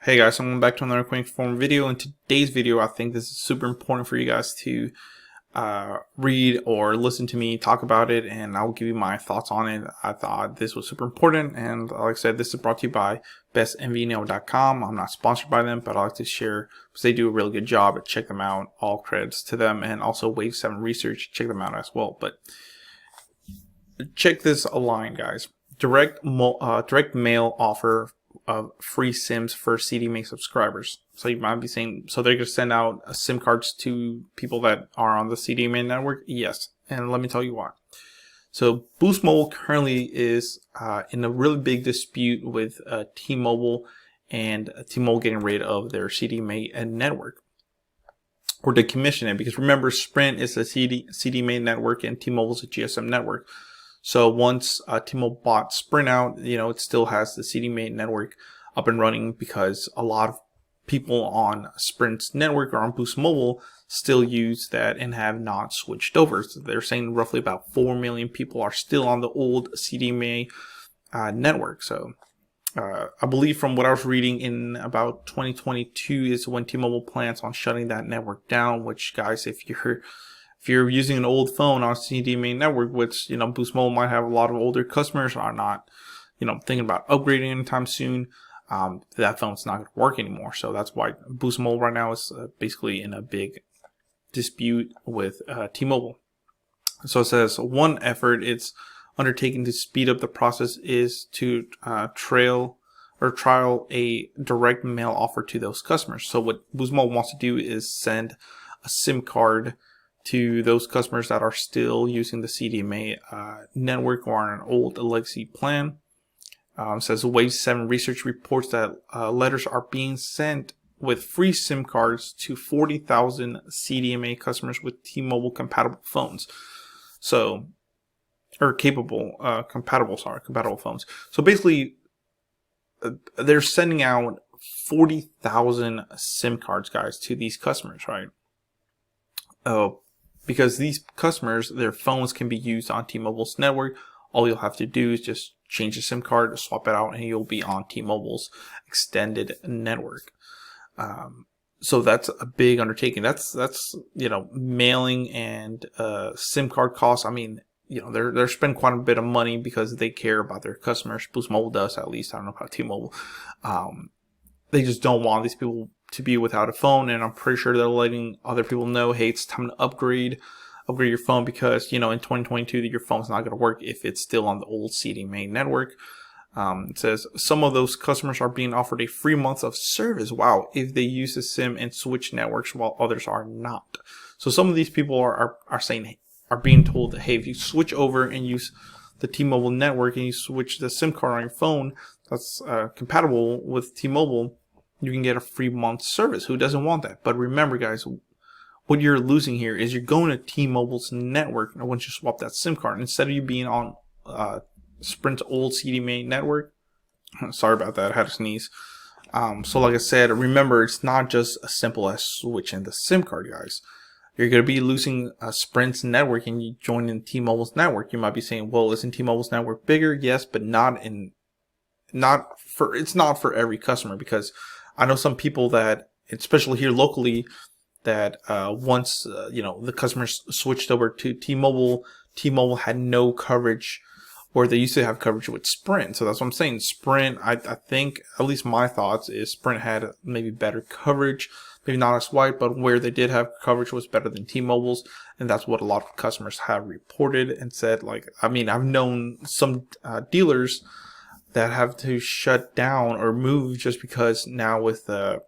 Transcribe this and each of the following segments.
Hey guys, so I'm back to another quick form video. In today's video, I think this is super important for you guys to read or listen to me talk about it, and I'll give you my thoughts on it. I thought this was super important, and like I said, this is brought to you by bestmvnail.com. I'm not sponsored by them, but I like to share because they do a really good job. Check them out. All credits to them, and also Wave 7 Research. Check them out as well. But check this line, guys. Direct mail offer of free SIMs for CDMA subscribers. So you might be saying, so they're going to send out SIM cards to people that are on the CDMA network? Yes, and let me tell you why. So Boost Mobile currently is in a really big dispute with T-Mobile, and T-Mobile getting rid of their CDMA network, or decommission it, because remember, Sprint is a CDMA network and T-Mobile's a GSM network. So once T-Mobile bought Sprint out, it still has the CDMA network up and running, because a lot of people on Sprint's network or on Boost Mobile still use that and have not switched over. So they're saying roughly about 4 million people are still on the old CDMA network. So I believe from what I was reading, in about 2022 is when T-Mobile plans on shutting that network down, which, guys, if you're using an old phone on CDMA network, which, Boost Mobile might have a lot of older customers are not, thinking about upgrading anytime soon, that phone's not going to work anymore. So that's why Boost Mobile right now is basically in a big dispute with T-Mobile. So it says one effort it's undertaking to speed up the process is to trial a direct mail offer to those customers. So what Boost Mobile wants to do is send a SIM card to those customers that are still using the CDMA network or on an old legacy plan. Says Wave 7 Research reports that letters are being sent with free SIM cards to 40,000 CDMA customers with T-Mobile compatible phones. So, or compatible phones. So basically, they're sending out 40,000 SIM cards, guys, to these customers, right? Because these customers, their phones can be used on T-Mobile's network. All you'll have to do is just change the SIM card, swap it out, and you'll be on T-Mobile's extended network. So that's a big undertaking. That's mailing and SIM card costs. I mean, they're spending quite a bit of money because they care about their customers. Boost Mobile does, at least. I don't know about T-Mobile. They just don't want these people to be without a phone, and I'm pretty sure they're letting other people know, hey, it's time to upgrade your phone, because in 2022 your phone's not going to work if it's still on the old CDMA network. It says some of those customers are being offered a free month of service, wow, if they use the SIM and switch networks, while others are not. So some of these people are being told that, hey, if you switch over and use the T-Mobile network and you switch the SIM card on your phone that's compatible with T-Mobile, you can get a free month service. Who doesn't want that? But remember, guys, what you're losing here is you're going to T-Mobile's network once you swap that SIM card, instead of you being on Sprint's old CDMA network. Sorry about that, I had to sneeze. So like I said, remember, it's not just as simple as switching the SIM card, guys. You're going to be losing Sprint's network and you join in T-Mobile's network. You might be saying, well, isn't T-Mobile's network bigger? Yes, but it's not for every customer, because I know some people that, especially here locally, that once the customers switched over to T-Mobile, T-Mobile had no coverage, or they used to have coverage with Sprint. So that's what I'm saying. Sprint, I think, at least my thoughts is Sprint had maybe better coverage, maybe not as wide, but where they did have coverage was better than T-Mobile's, and that's what a lot of customers have reported and said. Like, I mean, I've known some dealers that have to shut down or move just because now with it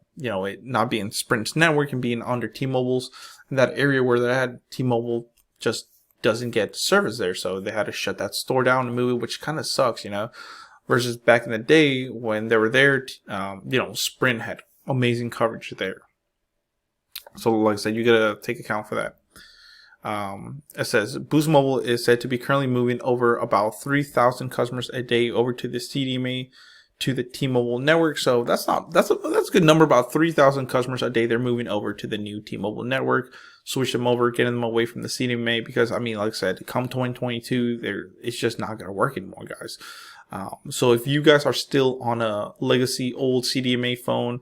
not being Sprint's network and being under T-Mobile's, in that area where they had, T-Mobile just doesn't get service there, so they had to shut that store down and move it, which kind of sucks, versus back in the day when they were there, Sprint had amazing coverage there. So like I said, you gotta take account for that. It says Boost Mobile is said to be currently moving over about 3,000 customers a day over to the CDMA to the T-Mobile network. So that's a good number. About 3,000 customers a day they're moving over to the new T-Mobile network. Switch them over, getting them away from the CDMA, because I mean, like I said, come 2022, it's just not going to work anymore, guys. So if you guys are still on a legacy old CDMA phone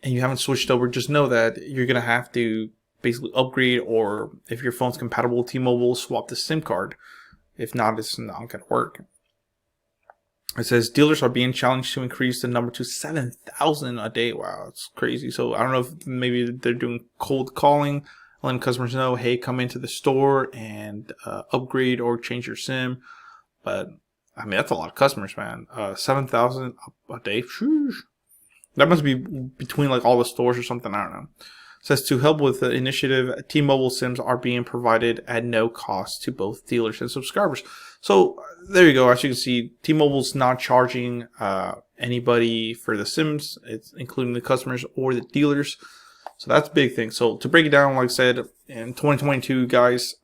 and you haven't switched over, just know that you're going to have to basically upgrade, or if your phone's compatible with T-Mobile, swap the SIM card. If not, it's not going to work. It says dealers are being challenged to increase the number to 7,000 a day. Wow, that's crazy. So I don't know if maybe they're doing cold calling, letting customers know, hey, come into the store and upgrade or change your SIM. But I mean, that's a lot of customers, man. 7,000 a day. Sheesh. That must be between like all the stores or something. I don't know. It says to help with the initiative, T-Mobile SIMs are being provided at no cost to both dealers and subscribers. So there you go. As you can see, T-Mobile's not charging anybody for the SIMs, it's including the customers or the dealers. So that's a big thing. So to break it down, like I said, in 2022, guys,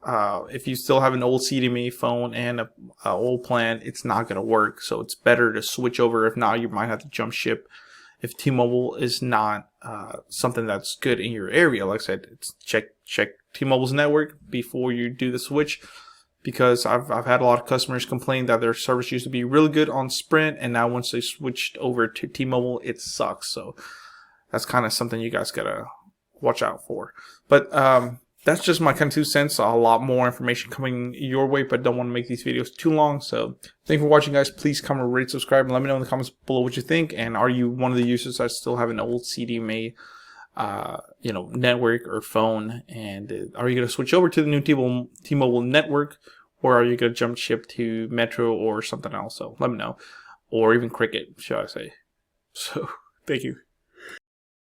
if you still have an old CDMA phone and a old plan, it's not going to work. So it's better to switch over. If not, you might have to jump ship. If T-Mobile is not something that's good in your area, like I said, it's check T-Mobile's network before you do the switch. Because I've had a lot of customers complain that their service used to be really good on Sprint, and now once they switched over to T-Mobile, it sucks. So that's kind of something you guys gotta watch out for. But that's just my kind of 2 cents. A lot more information coming your way, but don't want to make these videos too long. So thank you for watching, guys. Please comment, rate, subscribe, and let me know in the comments below what you think. And are you one of the users that still have an old CDMA network or phone, and are you going to switch over to the new T-Mobile network, or are you going to jump ship to Metro or something else? So let me know, or even Cricket, shall I say. So thank you.